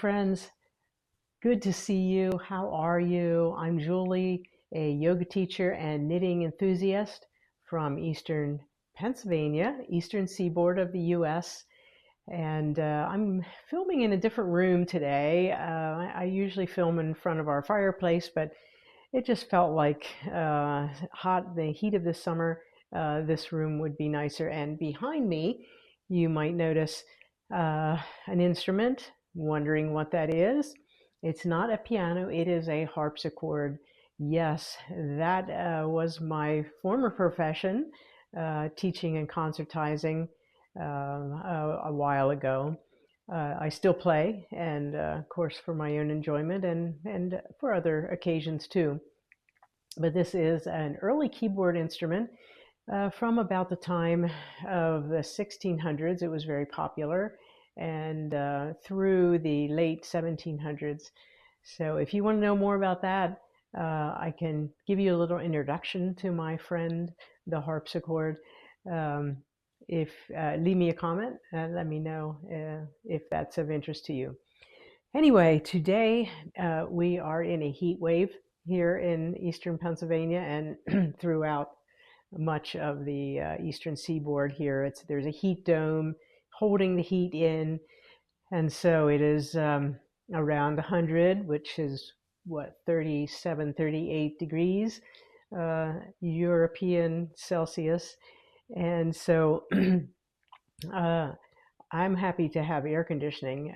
friends, good to see you. How are you? I'm Julie, a yoga teacher and knitting enthusiast from Eastern Pennsylvania, Eastern seaboard of the US. And I'm filming in a different room today. I usually film in front of our fireplace, but it just felt like the heat of the summer, this room would be nicer. And behind me, you might notice an instrument, wondering what that is. It's not a piano, it is a harpsichord. Yes, that was my former profession, teaching and concertizing a while ago. I still play, and of course for my own enjoyment and for other occasions too. But this is an early keyboard instrument from about the time of the 1600s. It was very popular, and through the late 1700s. So if you want to know more about that, I can give you a little introduction to my friend, the harpsichord. Um, if Leave me a comment and let me know if that's of interest to you. Anyway, today we are in a heat wave here in eastern Pennsylvania and throughout much of the eastern seaboard here. There's a heat dome holding the heat in, and so it is around 100, which is what, 37, 38 degrees European Celsius. And so I'm happy to have air conditioning.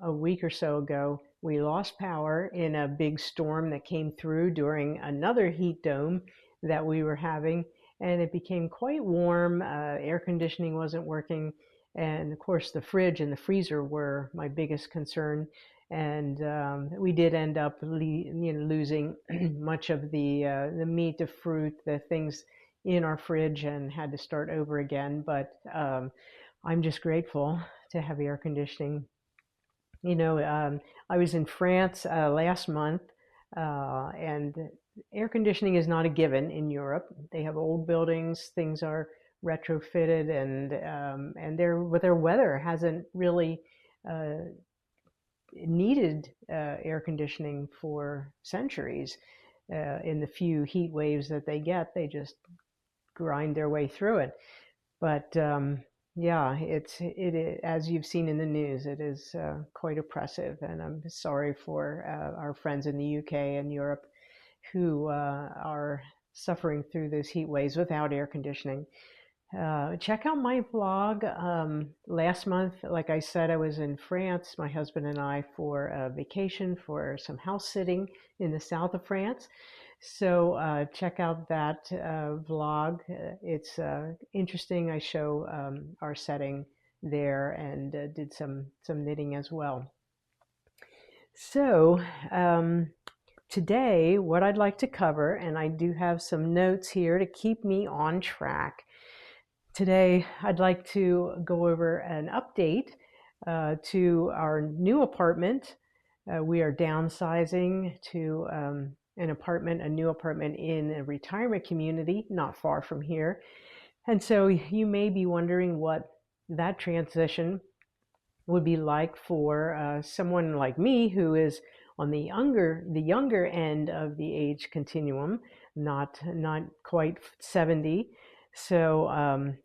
A week or so ago, we lost power in a big storm that came through during another heat dome that we were having, and it became quite warm. Air conditioning wasn't working, and of course the fridge and the freezer were my biggest concern. And we did end up losing much of the meat, the fruit, the things in our fridge, and had to start over again. But I'm just grateful to have air conditioning. I was in France last month, and air conditioning is not a given in Europe. They have old buildings, things are retrofitted, and their weather hasn't really needed air conditioning for centuries. In the few heat waves that they get, they just grind their way through it. But yeah, as you've seen in the news, it is quite oppressive, and I'm sorry for our friends in the UK and Europe who are suffering through those heat waves without air conditioning. Check out my vlog. Last month, like I said, I was in France, my husband and I, for a vacation, for some house sitting in the south of France. So check out that vlog. It's interesting. I show our setting there, and did some knitting as well. So today, what I'd like to cover, and I do have some notes here to keep me on track. Today, I'd like to go over an update to our new apartment. We are downsizing to a new apartment in a retirement community not far from here. And so you may be wondering what that transition would be like for someone like me who is on the younger end of the age continuum, not quite 70. So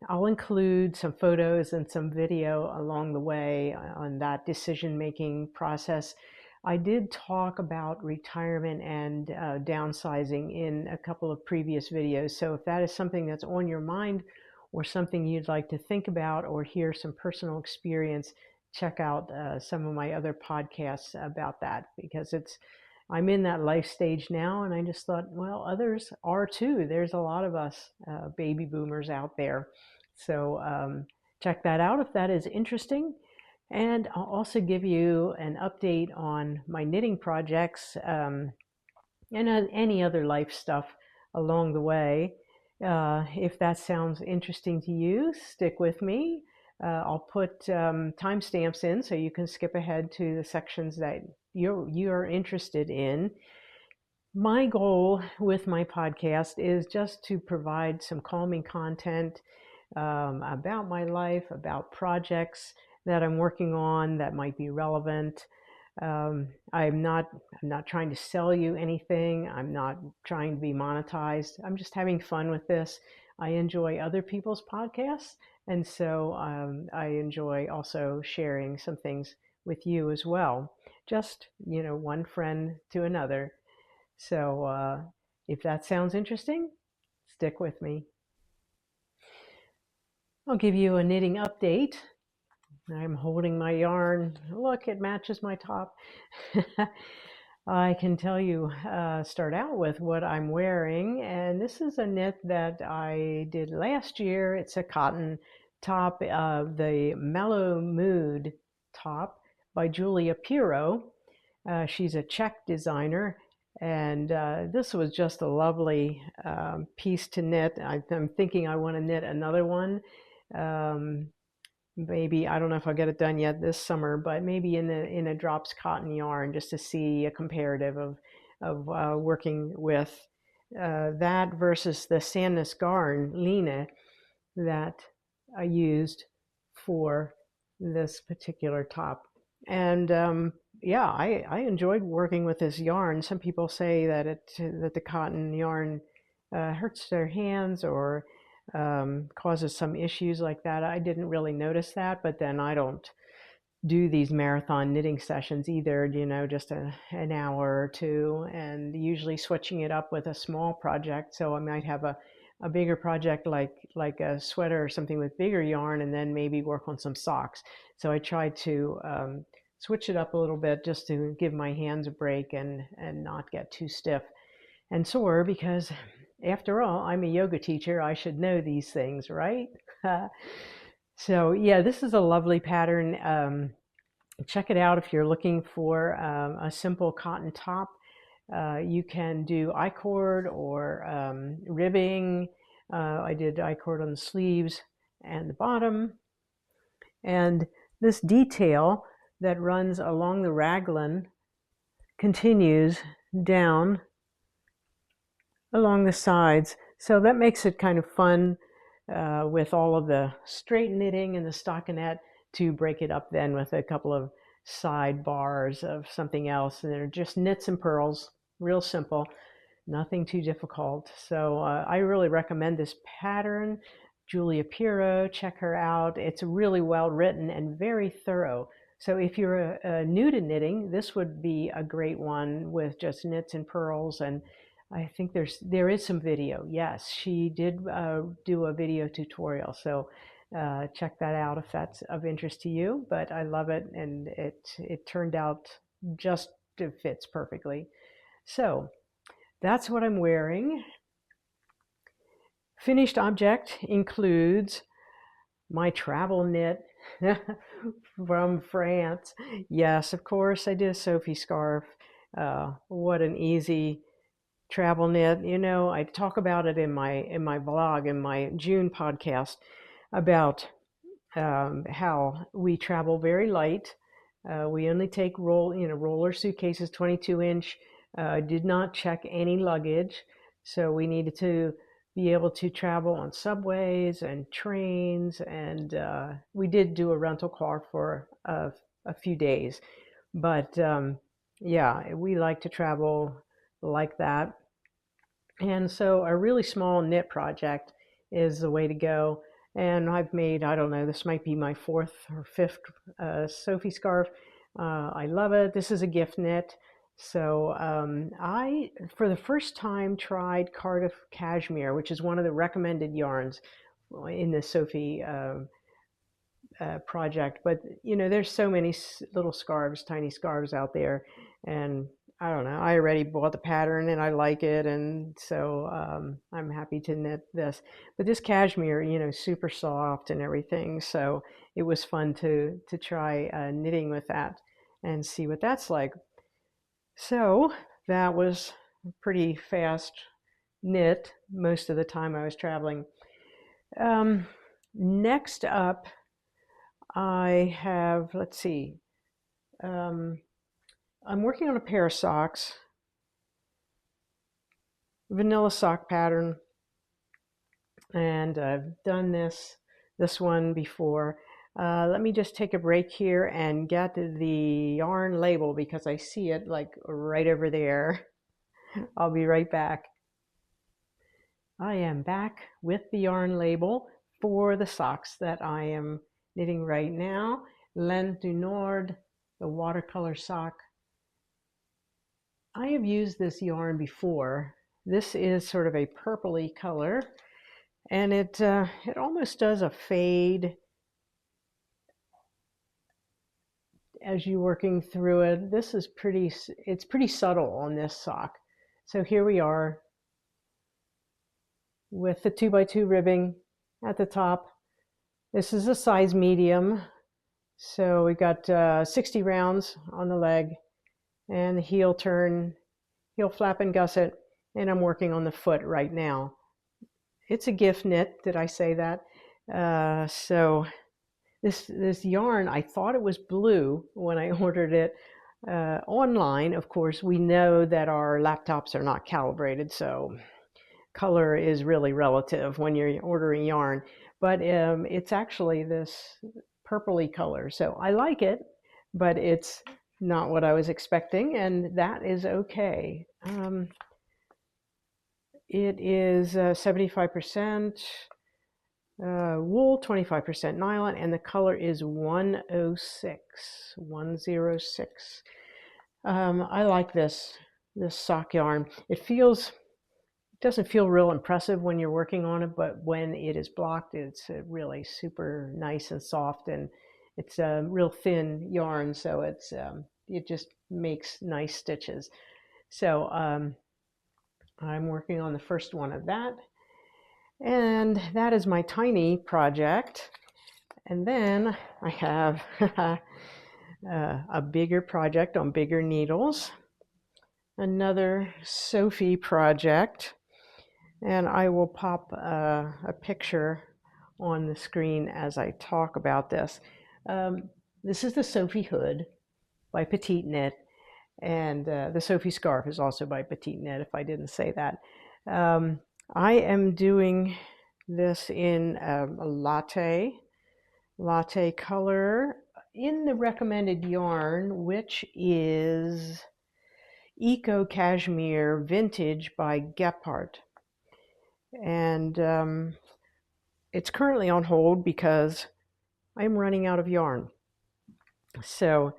I'll include some photos and some video along the way on that decision-making process. I did talk about retirement and downsizing in a couple of previous videos. So if that is something that's on your mind or something you'd like to think about or hear some personal experience, check out some of my other podcasts about that, because I'm in that life stage now, and I just thought, well, others are too. There's a lot of us baby boomers out there. So check that out if that is interesting. And I'll also give you an update on my knitting projects and any other life stuff along the way. If that sounds interesting to you, stick with me. I'll put timestamps in so you can skip ahead to the sections that you're interested in. My goal with my podcast is just to provide some calming content about my life, about projects that I'm working on that might be relevant. I'm not trying to sell you anything. I'm not trying to be monetized. I'm just having fun with this. I enjoy other people's podcasts, and so I enjoy also sharing some things with you as well. Just, one friend to another. So if that sounds interesting, stick with me. I'll give you a knitting update. I'm holding my yarn. Look, it matches my top. I can tell you, start out with what I'm wearing, and this is a knit that I did last year. It's a cotton top, the Mellow Mood top by Julia Piro. She's a Czech designer, and this was just a lovely piece to knit. I'm thinking I want to knit another one. Um, Maybe I don't know if I'll get it done yet this summer, but maybe in a drops cotton yarn just to see a comparative of working with that versus the Sandnes Garn Line that I used for this particular top. And yeah, I enjoyed working with this yarn. Some people say that the cotton yarn hurts their hands or causes some issues like that. I didn't really notice that, but then I don't do these marathon knitting sessions either, just an hour or two, and usually switching it up with a small project. So I might have a bigger project like a sweater or something with bigger yarn, and then maybe work on some socks. So I try to switch it up a little bit just to give my hands a break and not get too stiff and sore, because after all, I'm a yoga teacher. I should know these things, right? So yeah, this is a lovely pattern. Check it out if you're looking for a simple cotton top. You can do I-cord or ribbing. I did I-cord on the sleeves and the bottom. And this detail that runs along the raglan continues down along the sides. So that makes it kind of fun with all of the straight knitting and the stockinette to break it up then with a couple of side bars of something else. And they're just knits and purls, real simple, nothing too difficult. So I really recommend this pattern. Julia Piro, check her out. It's really well written and very thorough. So if you're new to knitting, this would be a great one with just knits and purls. And I think there is some video. Yes, she did do a video tutorial. So check that out if that's of interest to you. But I love it, and it turned out just it fits perfectly. So that's what I'm wearing. Finished object includes my travel knit from France. Yes, of course, I did a Sophie scarf. What an easy travel knit. I talk about it in my blog, in my June podcast, about how we travel very light. We only take roller suitcases, 22-inch. Did not check any luggage, so we needed to be able to travel on subways and trains, and we did do a rental car for a few days. But yeah, we like to travel like that. And so a really small knit project is the way to go. And I've made, I don't know, this might be my fourth or fifth Sophie scarf. I love it. This is a gift knit. So I, for the first time, tried Cardiff Cashmere, which is one of the recommended yarns in the Sophie project. But there's so many little scarves, tiny scarves out there, and I don't know. I already bought the pattern and I like it, and so I'm happy to knit this. But this cashmere, super soft and everything, so it was fun to try knitting with that and see what that's like. So that was a pretty fast knit most of the time I was traveling. Next up, I have, let's see, I'm working on a pair of socks, vanilla sock pattern, and I've done this one before. Let me just take a break here and get the yarn label because I see it like right over there. I'll be right back. I am back with the yarn label for the socks that I am knitting right now. Laine du Nord, the watercolor sock. I have used this yarn before. This is sort of a purpley color, and it almost does a fade as you're working through it. This is it's pretty subtle on this sock. So here we are with the 2x2 ribbing at the top. This is a size medium. So we got 60 rounds on the leg and the heel turn, heel flap and gusset, and I'm working on the foot right now. It's a gift knit, did I say that? So this yarn, I thought it was blue when I ordered it online. Of course, we know that our laptops are not calibrated, so color is really relative when you're ordering yarn. But it's actually this purpley color, so I like it, but it's not what I was expecting, and that is okay. It is 75% wool, 25% nylon, and the color is 106, 106. I like this sock yarn. It doesn't feel real impressive when you're working on it, but when it is blocked, it's really super nice and soft, and it's a real thin yarn, so it just makes nice stitches. So I'm working on the first one of that, and that is my tiny project. And then I have a bigger project on bigger needles, another Sophie project, and I will pop a picture on the screen as I talk about this. This is the Sophie Hood by Petite Knit, and the Sophie Scarf is also by Petite Knit, if I didn't say that. I am doing this in a latte color in the recommended yarn, which is Eco Cashmere Vintage by Gephardt. And it's currently on hold because I'm running out of yarn. So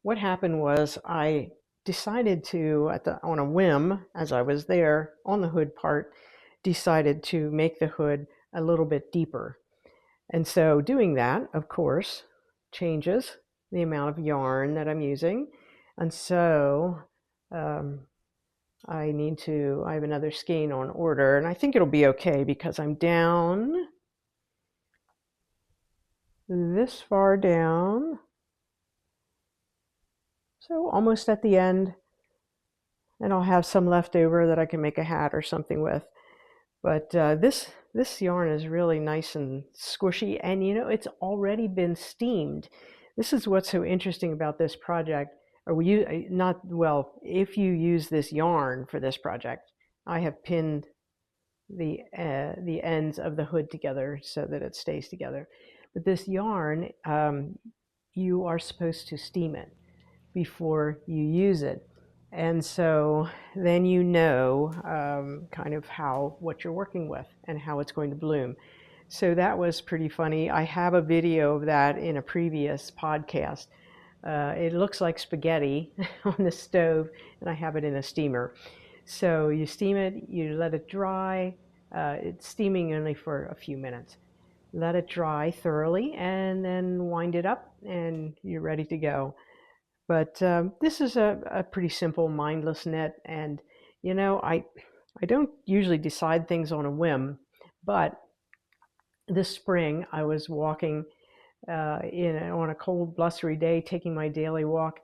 what happened was I decided to, on a whim, as I was there on the hood part, decided to make the hood a little bit deeper. And so doing that, of course, changes the amount of yarn that I'm using. And so I have another skein on order, and I think it'll be okay because I'm down this far down. So almost at the end, and I'll have some left over that I can make a hat or something with. But this yarn is really nice and squishy, and it's already been steamed. This is what's so interesting about this project. If you use this yarn for this project, I have pinned the ends of the hood together so that it stays together. But this yarn, you are supposed to steam it before you use it. And so then kind of what you're working with and how it's going to bloom. So that was pretty funny. I have a video of that in a previous podcast. It looks like spaghetti on the stove, and I have it in a steamer. So you steam it, you let it dry. It's steaming only for a few minutes. Let it dry thoroughly, and then wind it up, and you're ready to go. But this is a pretty simple, mindless knit, and I don't usually decide things on a whim, but this spring I was walking on a cold, blustery day, taking my daily walk,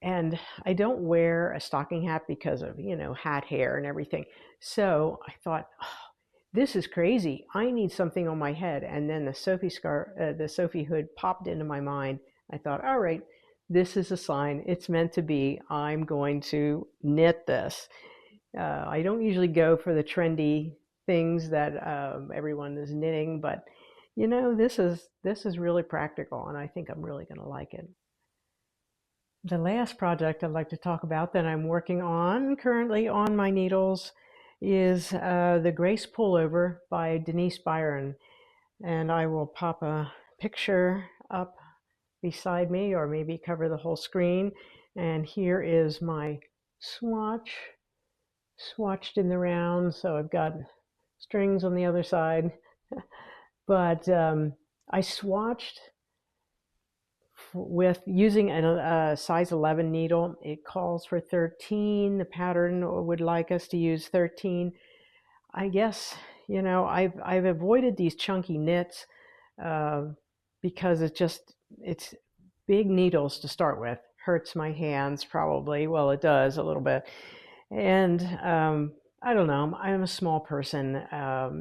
and I don't wear a stocking hat because of hat hair and everything. So I thought, oh, this is crazy. I need something on my head, and then the Sophie Hood popped into my mind. I thought, all right. This is a sign. It's meant to be. I'm going to knit this. I don't usually go for the trendy things that everyone is knitting, but this is really practical, and I think I'm really going to like it. The last project I'd like to talk about that I'm working on currently on my needles is the Grace Pullover by Denise Byron. And I will pop a picture up beside me, or maybe cover the whole screen. And here is my swatch, swatched in the round. So I've got strings on the other side. But I swatched with using a size 11 needle. It calls for 13. The pattern would like us to use 13. I guess, I've avoided these chunky knits uh, because it's big needles to start with. Hurts my hands probably. Well, it does a little bit. And I don't know. I'm a small person,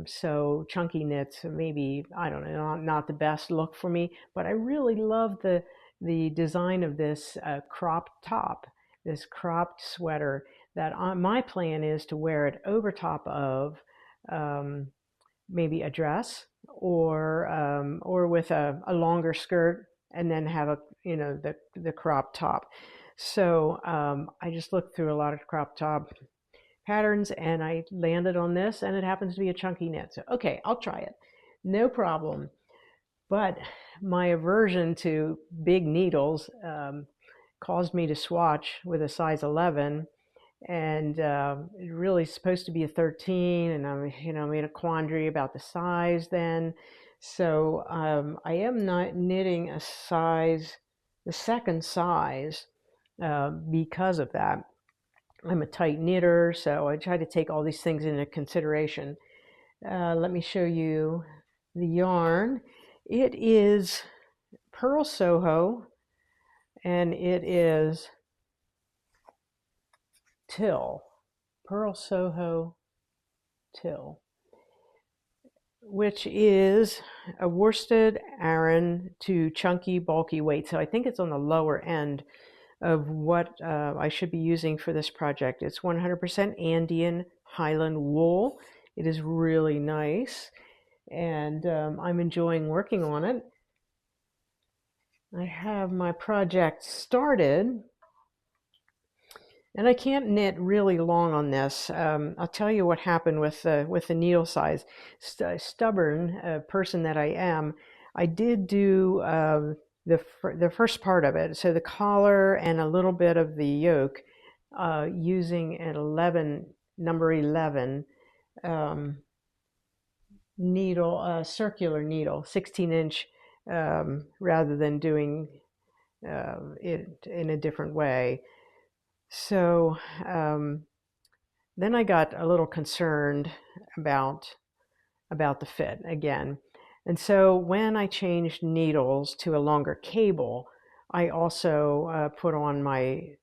so chunky knits maybe, I don't know, not the best look for me. But I really love the design of this cropped top, this cropped sweater. That my plan is to wear it over top of um, maybe a dress, or with a longer skirt, and then have the crop top. So I just looked through a lot of crop top patterns, and I landed on this, and it happens to be a chunky knit. So okay, I'll try it, no problem. But my aversion to big needles caused me to swatch with a size 11, and it really supposed to be a 13, and I'm in a quandary about the size then. So I am not knitting the second size, because of that. I'm a tight knitter, so I try to take all these things into consideration. Let me show you the yarn. It is Pearl Soho, and it is Till. Pearl Soho Till, which is a worsted Aran to chunky, bulky weight. So I think it's on the lower end of what I should be using for this project. It's 100% Andean Highland wool. It is really nice, and I'm enjoying working on it. I have my project started, and I can't knit really long on this. I'll tell you what happened with the needle size. Stubborn person that I am, I did do the first part of it, so the collar and a little bit of the yoke, using an number 11 needle, circular needle, 16-inch, rather than doing it in a different way. So then I got a little concerned about the fit again. And so when I changed needles to a longer cable, I also put on my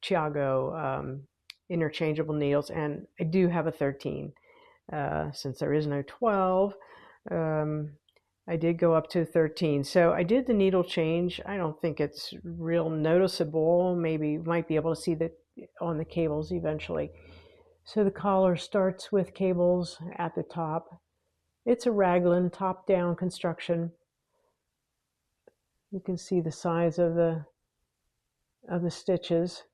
Chiago interchangeable needles, and I do have a 13. Since there is no 12, I did go up to 13. So I did the needle change. I don't think it's real noticeable. Maybe you might be able to see that on the cables eventually. So the collar starts with cables at the top. It's a raglan top-down construction. You can see the size of the stitches.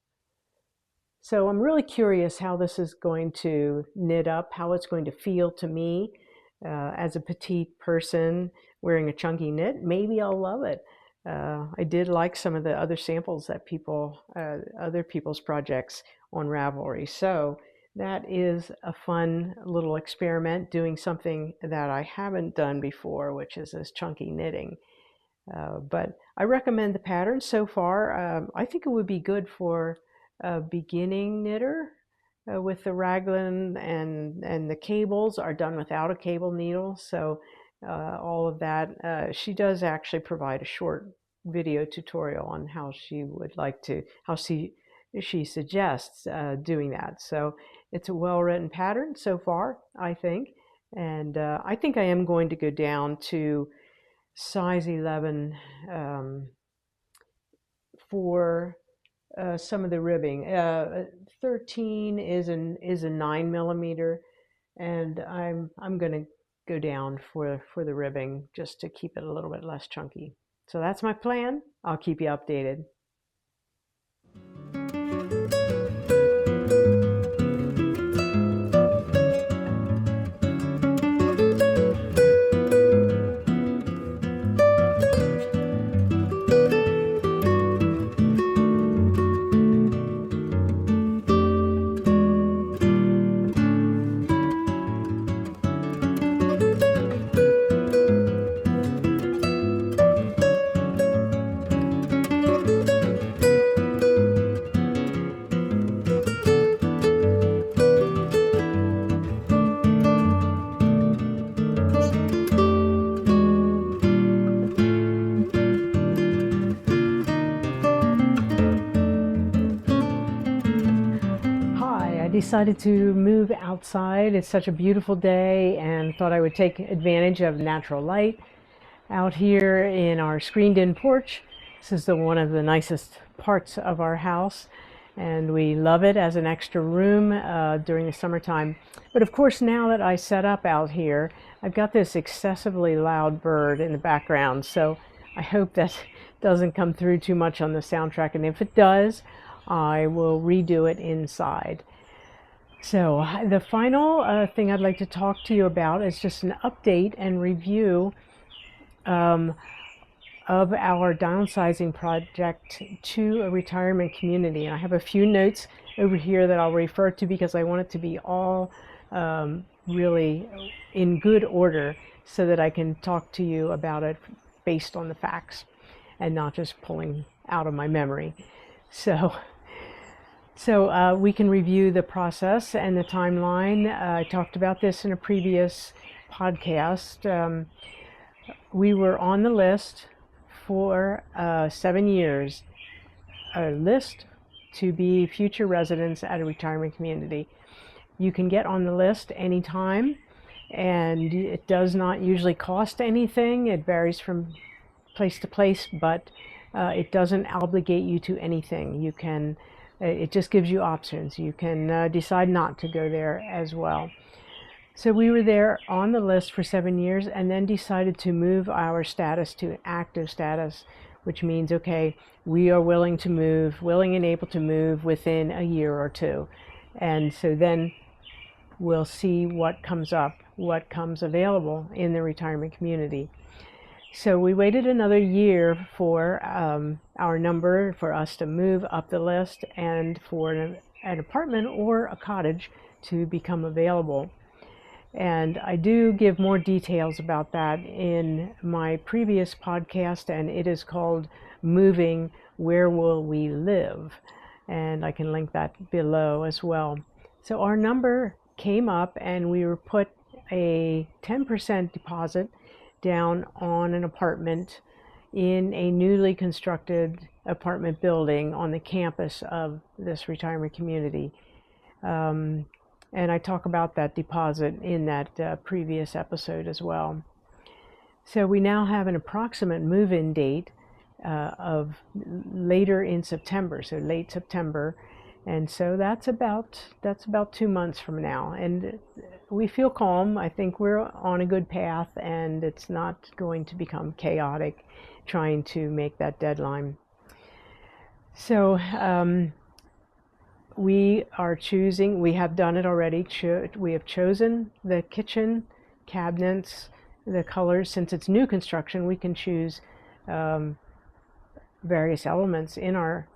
So I'm really curious how this is going to knit up, how it's going to feel to me as a petite person wearing a chunky knit. Maybe I'll love it. I did like some of the other samples that other people's projects on Ravelry. So that is a fun little experiment, doing something that I haven't done before, which is this chunky knitting. But I recommend the pattern so far. I think it would be good for a beginning knitter, with the raglan, and the cables are done without a cable needle. So all of that. She does actually provide a short video tutorial on how she suggests doing that. So it's a well-written pattern so far, I think. And I think I am going to go down to size 11 for some of the ribbing. 13 is a 9 millimeter, and I'm going to go down for the ribbing just to keep it a little bit less chunky. So that's my plan. I'll keep you updated. Decided to move outside. It's such a beautiful day and thought I would take advantage of natural light out here in our screened-in porch. This is one of the nicest parts of our house, and we love it as an extra room during the summertime. But of course, now that I set up out here, I've got this excessively loud bird in the background, so I hope that doesn't come through too much on the soundtrack, and if it does, I will redo it inside. So the final thing I'd like to talk to you about is just an update and review of our downsizing project to a retirement community. And I have a few notes over here that I'll refer to because I want it to be all really in good order so that I can talk to you about it based on the facts and not just pulling out of my memory. So we can review the process and the timeline. I talked about this in a previous podcast. We were on the list for 7 years, a list to be future residents at a retirement community. You can get on the list anytime, and it does not usually cost anything. It varies from place to place, but it doesn't obligate you to anything. It just gives you options. You can decide not to go there as well. So we were there on the list for 7 years and then decided to move our status to active status, which means, okay, we are willing and able to move within a year or two. And so then we'll see what comes up, what comes available in the retirement community. So we waited another year for our number for us to move up the list and for an apartment or a cottage to become available. And I do give more details about that in my previous podcast, and it is called Moving, Where Will We Live? And I can link that below as well. So our number came up and we were put a 10% deposit down on an apartment in a newly constructed apartment building on the campus of this retirement community. And I talk about that deposit in that previous episode as well. So we now have an approximate move-in date of later in September, so late September. And so that's about 2 months from now. And we feel calm. I think we're on a good path, and it's not going to become chaotic trying to make that deadline. So we have done it already. We have chosen the kitchen cabinets, the colors. Since it's new construction, we can choose various elements in our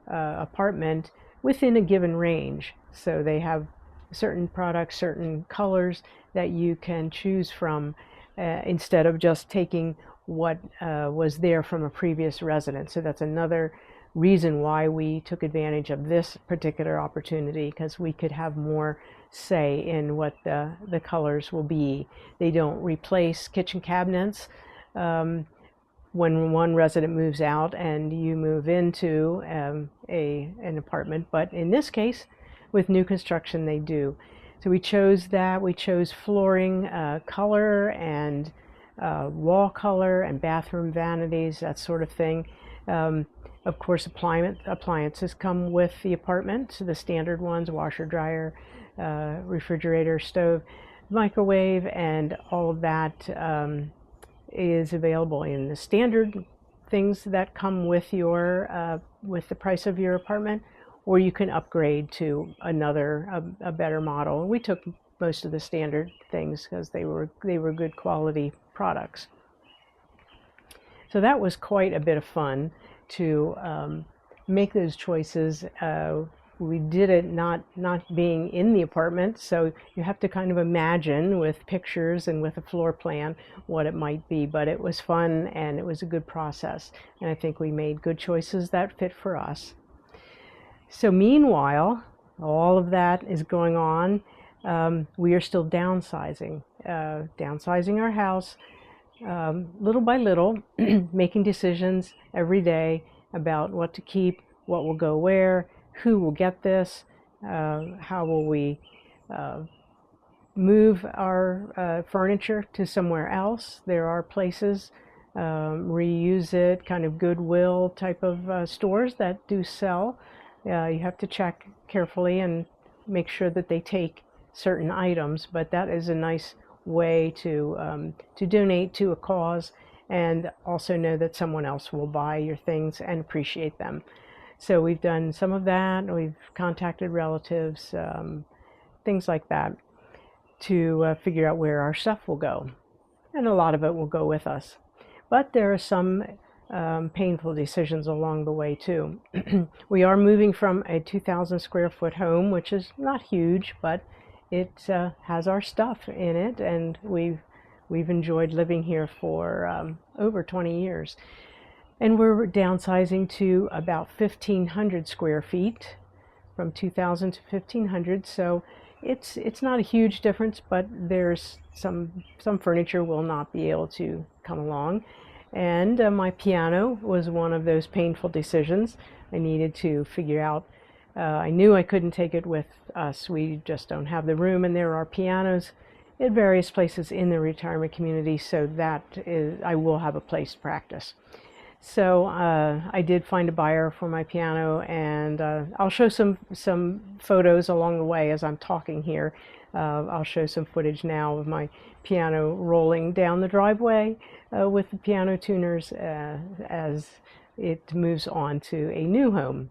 apartment within a given range. So they have certain products, certain colors that you can choose from instead of just taking what was there from a previous resident. So that's another reason why we took advantage of this particular opportunity, because we could have more say in what the colors will be. They don't replace kitchen cabinets when one resident moves out and you move into an apartment, but in this case, with new construction, they do. So we chose that. We chose flooring color and wall color and bathroom vanities, that sort of thing. Of course, appliances come with the apartment, so the standard ones: washer, dryer, refrigerator, stove. microwave, and all of that is available in the standard things that come with your with the price of your apartment, or you can upgrade to a better model. We took most of the standard things because they were good quality products. So that was quite a bit of fun to make those choices. We did it not being in the apartment, so you have to kind of imagine with pictures and with a floor plan what it might be, but it was fun and it was a good process, and I think we made good choices that fit for us. So meanwhile, all of that is going on. We are still downsizing our house little by little, making decisions every day about what to keep, what will go where, who will get this, how will we move our furniture to somewhere else. There are places, reuse it, kind of Goodwill type of stores that do sell. You have to check carefully and make sure that they take certain items, but that is a nice way to donate to a cause and also know that someone else will buy your things and appreciate them. So we've done some of that. We've contacted relatives, things like that, to figure out where our stuff will go. And a lot of it will go with us. But there are some painful decisions along the way too. We are moving from a 2,000 square foot home, which is not huge, but it has our stuff in it, and we've enjoyed living here for over 20 years. And we're downsizing to about 1,500 square feet, from 2,000 to 1,500. So it's not a huge difference, but there's some furniture will not be able to come along. And my piano was one of those painful decisions. I needed to figure out. I knew I couldn't take it with us. We just don't have the room, and there are pianos at various places in the retirement community, so I will have a place to practice. So I did find a buyer for my piano, and I'll show some photos along the way as I'm talking here. I'll show some footage now of my piano rolling down the driveway with the piano tuners as it moves on to a new home.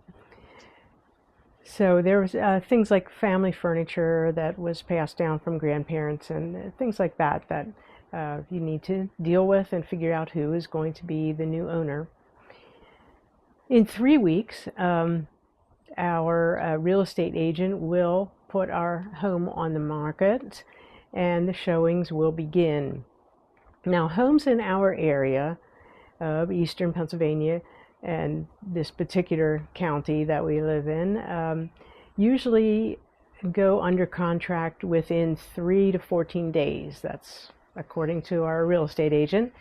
So there was things like family furniture that was passed down from grandparents and things like that you need to deal with and figure out who is going to be the new owner. In 3 weeks, our real estate agent will put our home on the market and the showings will begin. Now, homes in our area of eastern Pennsylvania and this particular county that we live in usually go under contract within 3 to 14 days. That's according to our real estate agent.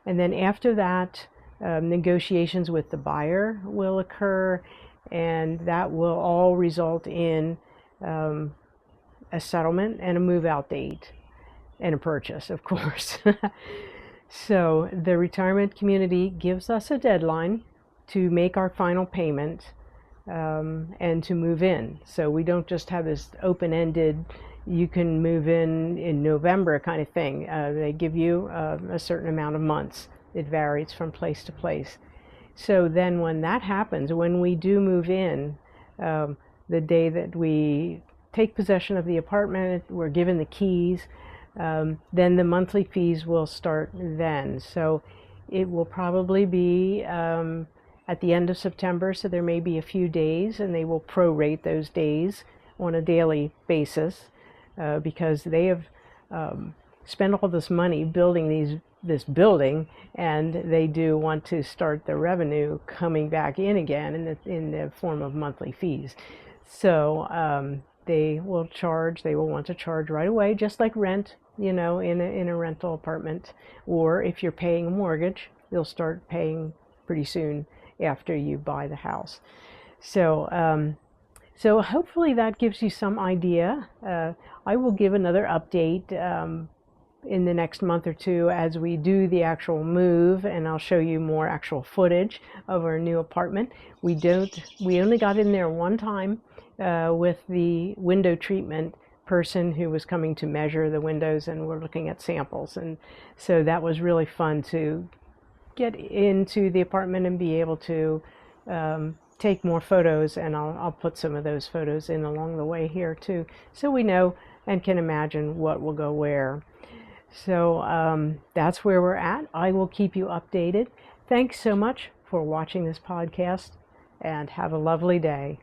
And then after that, negotiations with the buyer will occur, and that will all result in a settlement and a move-out date and a purchase, of course. So the retirement community gives us a deadline to make our final payment and to move in. So we don't just have this open-ended, you can move in November kind of thing. They give you a certain amount of months. It varies from place to place. So then when that happens, when we do move in, the day that we take possession of the apartment, we're given the keys, then the monthly fees will start then. So it will probably be at the end of September, so there may be a few days, and they will prorate those days on a daily basis because they have spent all this money building this building, and they do want to start the revenue coming back in again in the form of monthly fees. So they will want to charge right away, just like rent, in a rental apartment. Or if you're paying a mortgage, you'll start paying pretty soon after you buy the house. So hopefully that gives you some idea. I will give another update in the next month or two as we do the actual move, and I'll show you more actual footage of our new apartment. We only got in there one time with the window treatment. person who was coming to measure the windows, and we're looking at samples. And so that was really fun to get into the apartment and be able to take more photos, and I'll put some of those photos in along the way here too, so we know and can imagine what will go where. So that's where we're at. I will keep you updated. Thanks so much for watching this podcast, and have a lovely day.